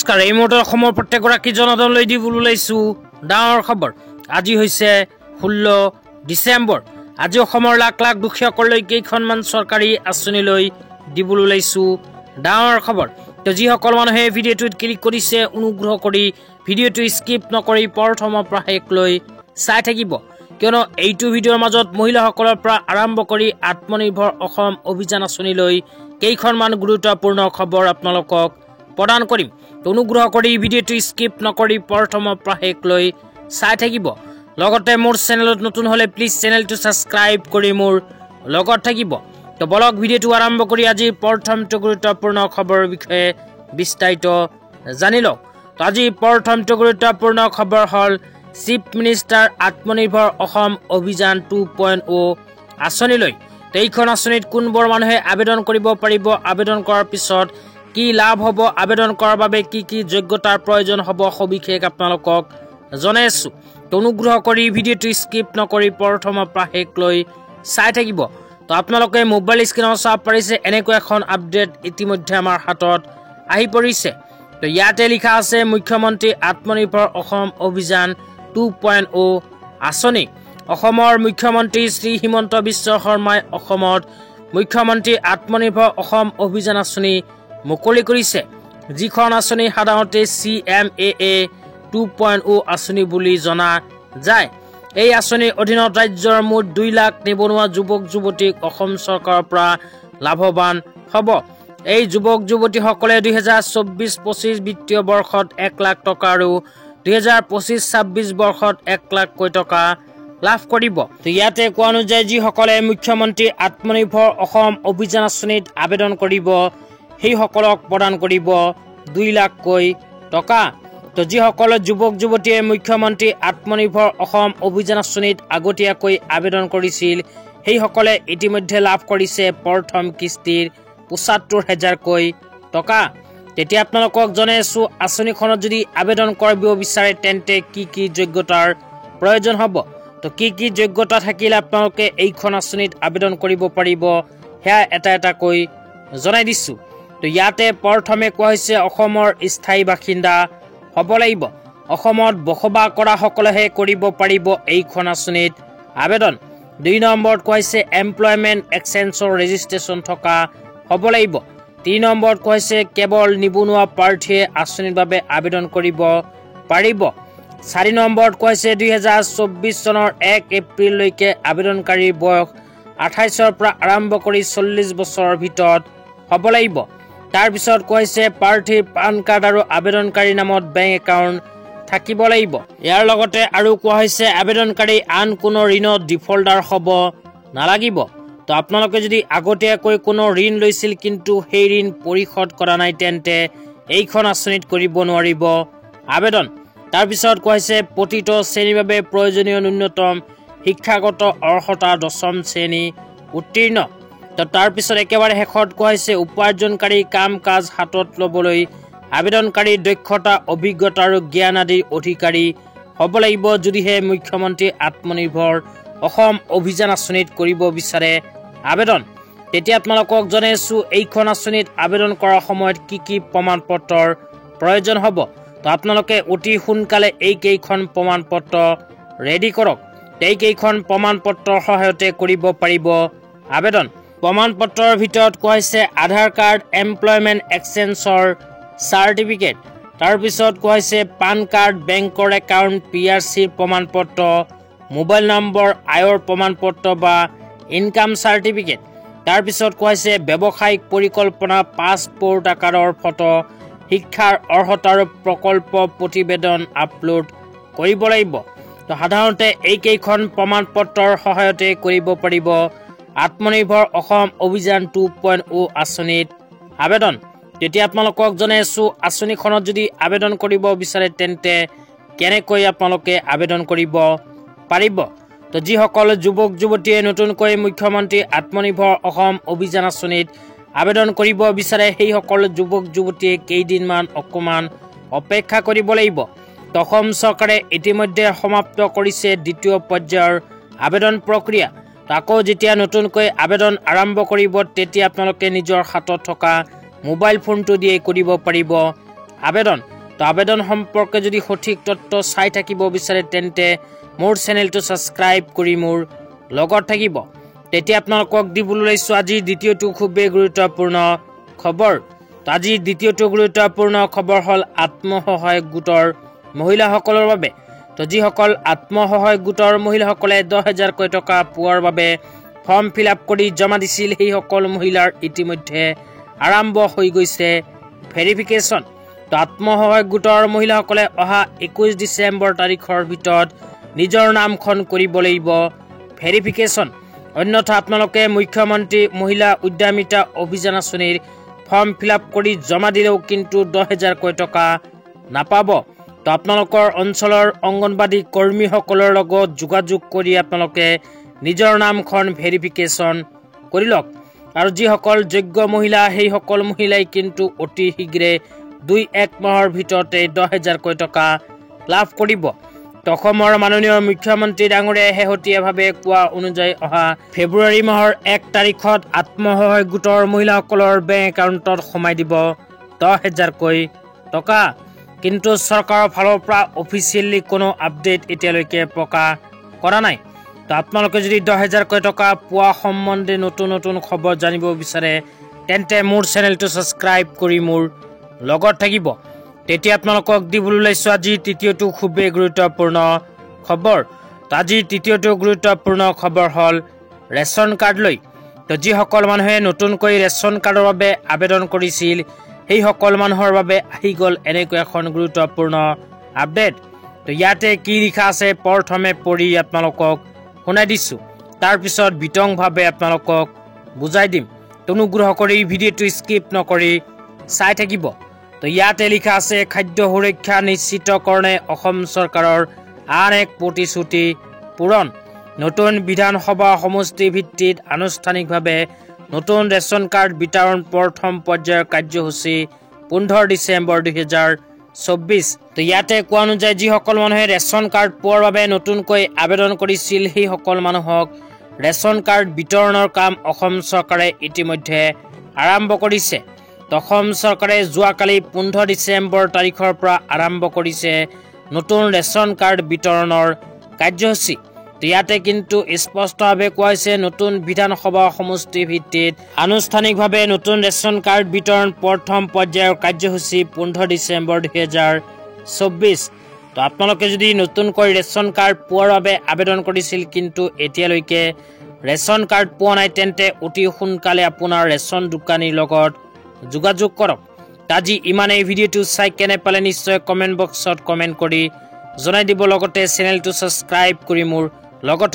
নমস্কাৰ এই মুহূৰ্তত অসমৰ প্ৰত্যেকগৰাকী জনতালৈ দিবলৈ ওলাইছো ডাঙৰ খবৰ। আজি হৈছে 16 ডিচেম্বৰ। আজি অসমৰ লাখ লাখ দুখীয়াসকললৈ কেইখনমান চৰকাৰী আঁচনিলৈ দিবলৈ ওলাইছো ডাঙৰ খবৰ। তো যিসকল মানুহে ভিডিঅ'টোত ক্লিক কৰিছে অনুগ্ৰহ কৰি ভিডিঅ'টো স্কিপ নকৰি প্ৰথমৰ পৰা শেষলৈ চাই থাকিব, কিয়নো এইটো ভিডিঅ'ৰ মাজত মহিলাসকলৰ পৰা আৰম্ভ কৰি আত্মনিৰ্ভৰ অসম অভিযান আঁচনিলৈ কেইখনমান গুৰুত্বপূৰ্ণ খবৰ আপোনালোকক প্ৰদান কৰিম। অনুগ্ৰহ কৰি ভিডিঅ'টো স্কিপ নকৰি প্ৰথমৰ পৰা শেষলৈ চাই থাকিব। লগতে মোৰ চেনেলত নতুন হলে প্লিজ চেনেলটো ছাবস্ক্ৰাইব কৰি মোৰ লগত থাকিব। তো বলক ভিডিঅ'টো আৰম্ভ কৰি আজি প্ৰথমটো গুৰুত্বপূৰ্ণ খবৰৰ বিষয়ে বিস্তাৰিত জানি লওক। তো আজি প্ৰথমটো গুৰুত্বপূৰ্ণ খবৰ হ'ল চিফ মিনিষ্টাৰ আত্মনিৰ্ভৰ অসম অভিযান 2.0 আঁচনিলৈ। তো এইখন আঁচনিত কোনবোৰ মানুহে আবেদন কৰিব পাৰিব, আবেদন কৰাৰ পিছত কি লাভ হ'ব, আবেদন কৰাৰ বাবে কি কি যোগ্যতাৰ প্ৰয়োজন হ'ব, সবিশেষ আপোনালোকক জনাই আছো। তো অনুগ্ৰহ কৰি ভিডিঅ'টো স্কিপ নকৰি প্ৰথমৰ পৰা শেষলৈ চাই থাকিব। তো আপোনালোকে মোবাইল স্ক্ৰীনত চাব পাৰিছে এনেকৈ এখন আপডেট ইতিমধ্যে আমাৰ হাতত আহি পৰিছে। তো ইয়াতে লিখা আছে মুখ্যমন্ত্ৰী আত্মনিৰ্ভৰ অসম অভিযান 2.0 আঁচনি। অসমৰ মুখ্যমন্ত্ৰী শ্ৰী হিমন্ত বিশ্ব শৰ্মাই অসমত মুখ্যমন্ত্ৰী আত্মনিৰ্ভৰ অসম অভিযান আঁচনি মুকলি কৰিছে, যিখন আঁচনি সাধাৰণতে CMAA 2.0 আঁচনি বুলি জনা যায়। এই আঁচনিৰ অধীনত ৰাজ্যৰ মুঠ 2 লাখ নিবনুৱা যুৱক যুৱতীক অসম চৰকাৰৰ পৰা লাভৱান হ'ব। এই যুৱক যুৱতীসকলে 2024-25 বিত্তীয় বৰ্ষত 1 লাখ টকা আৰু 2025-26 বৰ্ষত 1 লাখকৈ টকা লাভ কৰিব। তো ইয়াতে কোৱা অনুযায়ী যিসকলে মুখ্যমন্ত্ৰী আত্মনিৰ্ভৰ অসম অভিযান আঁচনিত আবেদন কৰিব সেইসকলক প্ৰদান কৰিব 2 লাখকৈ টকা। তো যিসকলে যুৱক যুৱতীয়ে মুখ্যমন্ত্ৰী আত্মনিৰ্ভৰ অসম অভিযান আঁচনিত আগতীয়াকৈ আবেদন কৰিছিল সেইসকলে ইতিমধ্যে লাভ কৰিছে প্ৰথম কিস্তিৰ 75,000কৈ টকা। তেতিয়া আপোনালোকক জনাই আছো আঁচনিখনত যদি আবেদন কৰিব বিচাৰে তেন্তে কি কি যোগ্যতাৰ প্ৰয়োজন হ'ব। তো কি কি যোগ্যতা থাকিলে আপোনালোকে এইখন আঁচনিত আবেদন কৰিব পাৰিব সেয়া এটা এটাকৈ জনাই দিছো। তো ইয়াতে প্ৰথমে কোৱা হৈছে অসমৰ স্থায়ী বাসিন্দা হ'ব লাগিব। অসমত বসবাস কৰা সকলেহে কৰিব পাৰিব এইখন আঁচনিত আবেদন। 2 নম্বৰত কোৱা হৈছে এমপ্লয়মেণ্ট এক্সচেঞ্জৰ ৰেজিষ্ট্ৰেশ্যন থকা হ'ব লাগিব। 3 নম্বৰত কোৱা হৈছে কেৱল নিবনুৱা প্ৰাৰ্থীয়ে আঁচনিৰ বাবে আবেদন কৰিব পাৰিব। 4 নম্বৰত কোৱা হৈছে 2024 চনৰ 1 এপ্ৰিললৈকে আবেদনকাৰীৰ বয়স 28ৰ পৰা আৰম্ভ কৰি 40 বছৰৰ ভিতৰত হ'ব লাগিব। তাৰপিছত কোৱা হৈছে প্ৰাৰ্থীৰ পান কাৰ্ড আৰু আবেদনকাৰীৰ নামত বেংক একাউণ্ট থাকিব লাগিব। ইয়াৰ লগতে আৰু কোৱা হৈছে আবেদনকাৰী আন কোনো ঋণত ডিফল্টাৰ হ'ব নালাগিব। তো আপোনালোকে যদি আগতীয়াকৈ কোনো ঋণ লৈছিল কিন্তু সেই ঋণ পৰিশোধ কৰা নাই তেন্তে এইখন আঁচনিত কৰিব নোৱাৰিব আবেদন। তাৰপিছত কোৱা হৈছে প্ৰতিটো শ্ৰেণীৰ বাবে প্ৰয়োজনীয় ন্যূনতম শিক্ষাগত অৰ্হতা 10ম শ্ৰেণী উত্তীৰ্ণ। তো তাৰপিছত একেবাৰে শেষত কোৱা হৈছে উপাৰ্জনকাৰী কাম কাজ হাতত ল'বলৈ আবেদনকাৰীৰ দক্ষতা অভিজ্ঞতা আৰু জ্ঞান আদিৰ অধিকাৰী হ'ব লাগিব যদিহে মুখ্যমন্ত্ৰী আত্মনিৰ্ভৰ অসম অভিযান আঁচনিত কৰিব বিচাৰে আবেদন। তেতিয়া আপোনালোকক জনাই আছো এইখন আঁচনিত আবেদন কৰাৰ সময়ত কি কি প্ৰমাণ পত্ৰৰ প্ৰয়োজন হ'ব। তো আপোনালোকে অতি সোনকালে এইকেইখন প্ৰমাণ পত্ৰ ৰেডি কৰক। এইকেইখন প্ৰমাণ পত্ৰৰ সহায়তে কৰিব পাৰিব আবেদন। প্ৰমাণ পত্ৰৰ ভিতৰত কোৱা হৈছে আধাৰ কাৰ্ড, এমপ্লয়মেণ্ট এক্সচেঞ্জৰ চাৰ্টিফিকেট, তাৰপিছত কোৱা হৈছে পান কাৰ্ড, বেংকৰ একাউণ্ট, PRCৰ প্ৰমাণ পত্ৰ, মোবাইল নম্বৰ, আয়ৰ প্ৰমাণ পত্ৰ বা ইনকাম চাৰ্টিফিকেট। তাৰপিছত কোৱা হৈছে ব্যৱসায়িক পৰিকল্পনা, পাছপোৰ্ট আকাৰৰ ফটো, শিক্ষাৰ অৰ্হতা আৰু প্ৰকল্প প্ৰতিবেদন আপলোড কৰিব লাগিব। তো সাধাৰণতে এইকেইখন প্ৰমাণ পত্ৰৰ সহায়তে কৰিব পাৰিব আত্মনিৰ্ভৰ অসম অভিযান 2.0 আঁচনিত আবেদন। তেতিয়া আপোনালোকক জনাই আছো আঁচনিখনত যদি আবেদন কৰিব বিচাৰে তেন্তে কেনেকৈ আপোনালোকে আবেদন কৰিব পাৰিব। তো যিসকল যুৱক যুৱতীয়ে নতুনকৈ মুখ্যমন্ত্ৰী আত্মনিৰ্ভৰ অসম অভিযান আঁচনিত আবেদন কৰিব বিচাৰে সেইসকল যুৱক যুৱতীয়ে কেইদিনমান অকণমান অপেক্ষা কৰিব লাগিব। তো অসম চৰকাৰে ইতিমধ্যে সমাপ্ত কৰিছে 2য় পৰ্যায়ৰ আবেদন প্ৰক্ৰিয়া। আকৌ যেতিয়া নতুনকৈ আবেদন আৰম্ভ কৰিব তেতিয়া আপোনালোকে নিজৰ হাতত থকা মোবাইল ফোনটো দিয়ে কৰিব পাৰিব আবেদন তো আবেদন সম্পৰ্কে যদি সঠিক তথ্য চাই থাকিব বিচাৰে তেন্তে মোৰ চেনেলটো সাবস্ক্ৰাইব কৰি মোৰ লগত থাকিব তেতিয়া আপোনালোকক দিবলৈ লৈছো আজি দ্বিতীয়টো খুবেই গুৰুত্বপূৰ্ণ খবৰ তো আজি দ্বিতীয়টো গুৰুত্বপূৰ্ণ খবৰ হল আত্মসহায়ক গোটৰ মহিলাসকলৰ বাবে তো যিসকল আত্মসহায়ক গোটৰ মহিলাসকলে 10,000 টকা পোৱাৰ বাবে ফৰ্ম ফিল আপ কৰি জমা দিছিল সেই সকল মহিলাৰ ইতিমধ্যে আৰম্ভ হৈ গৈছে ভেৰিফিকেশ্যন তো আত্মসহায়ক গোটৰ মহিলাসকলে অহা 21 ডিসেম্বৰ তাৰিখৰ ভিতৰত নিজৰ নামখন কৰিব লাগিব ভেৰিফিকেশ্যন অন্যথা আপোনালোকে মুখ্যমন্ত্ৰী মহিলা উদ্যমিতা অভিযান আঁচনিৰ ফৰ্ম ফিল আপ কৰি জমা দিলেও কিন্তু 10,000 টকা নাপাব তো আপোনালোকৰ অঞ্চলৰ অংগনবাদী কৰ্মীসকলৰ লগত যোগাযোগ কৰি আপোনালোকে নিজৰ নামখন ভেৰিফিকেশ্যন কৰি লওক আৰু যিসকল যোগ্য মহিলা সেই সকল মহিলাই কিন্তু অতি শীঘ্ৰে 2-1 মাহৰ ভিতৰতে 10,000 টকা লাভ কৰিব তো অসমৰ মাননীয় মুখ্যমন্ত্ৰী ডাঙৰীয়াই শেহতীয়াভাৱে কোৱা অনুযায়ী অহা ফেব্ৰুৱাৰী মাহৰ 1 তাৰিখত আত্মসহায়ক গোটৰ মহিলাসকলৰ বেংক একাউণ্টত সোমাই দিব 10,000 টকা কিন্তু চৰকাৰৰ ফালৰ পৰা অফিচিয়েলি কোনো আপডেট এতিয়ালৈকে প্ৰকাশ কৰা নাই তো আপোনালোকে যদি 10,000 টকা পোৱা সম্বন্ধে নতুন খবৰ জানিব বিচাৰে তেন্তে মোৰ চেনেলটো সাবস্ক্ৰাইব কৰি মোৰ লগত থাকিব তেতিয়া আপোনালোকক দিবলৈ লৈছো আজি তৃতীয়টো খুবেই গুৰুত্বপূৰ্ণ খবৰ তো আজি তৃতীয়টো গুৰুত্বপূৰ্ণ খবৰ হল ৰেচন কাৰ্ড লৈ তো যিসকল মানুহে নতুনকৈ ৰেচন কাৰ্ডৰ বাবে আবেদন কৰিছিল সেই সকল মানুহৰ বাবে আহি গল এনেকৈ এখন গুৰুত্বপূৰ্ণ আপডেট তো ইয়াতে কি লিখা আছে প্ৰথমে পঢ়ি আপোনালোকক শুনাই দিছো তাৰ পিছত বিতংভাৱে আপোনালোকক বুজাই দিম অনুগ্ৰহ কৰি ভিডিঅ'টো স্কিপ নকৰি চাই থাকিব তো ইয়াতে লিখা আছে খাদ্য সুৰক্ষা নিশ্চিতকৰণে অসম চৰকাৰৰ আন এক প্ৰতিশ্ৰুতি পূৰণ নতুন বিধানসভা সমষ্টি ভিত্তিত আনুষ্ঠানিকভাৱে নতুন ৰেচন কাৰ্ড বিতৰণ প্ৰথম পৰ্যায়ৰ কাৰ্যসূচী 15 ডিসেম্বৰ 2024 তো ইয়াতে কোৱা অনুযায়ী যিসকল মানুহে ৰেচন কাৰ্ড পোৱাৰ বাবে নতুনকৈ আবেদন কৰিছিল সেই সকল মানুহক ৰেচন কাৰ্ড বিতৰণৰ কাম অসম চৰকাৰে ইতিমধ্যে আৰম্ভ কৰিছে অসম চৰকাৰে যোৱাকালি 15 ডিসেম্বৰ তাৰিখৰ পৰা আৰম্ভ কৰিছে নতুন ৰেচন কাৰ্ড বিতৰণৰ কাৰ্যসূচী তো ইয়াতে কিন্তু স্পষ্টভাৱে কোৱা হৈছে নতুন বিধানসভা সমষ্টি ভিত্তিত আনুষ্ঠানিকভাৱে নতুন ৰেচন কাৰ্ড বিতৰণ প্ৰথম পৰ্যায়ৰ কাৰ্যসূচী 15 ডিসেম্বৰ 2024 তো আপোনালোকে যদি নতুনকৈ ৰেচন কাৰ্ড পোৱাৰ বাবে আবেদন কৰিছিল কিন্তু এতিয়ালৈকে ৰেচন কাৰ্ড পোৱা নাই তেন্তে অতি সোনকালে আপোনাৰ ৰেচন দোকানীৰ লগত যোগাযোগ কৰক আজি ইমানেই ভিডিঅ'টো চাই কেনে পালে নিশ্চয় কমেন্ট বক্সত কমেন্ট কৰি জনাই দিব লগতে চেনেলটো সাবস্ক্ৰাইব কৰি মোৰ লগত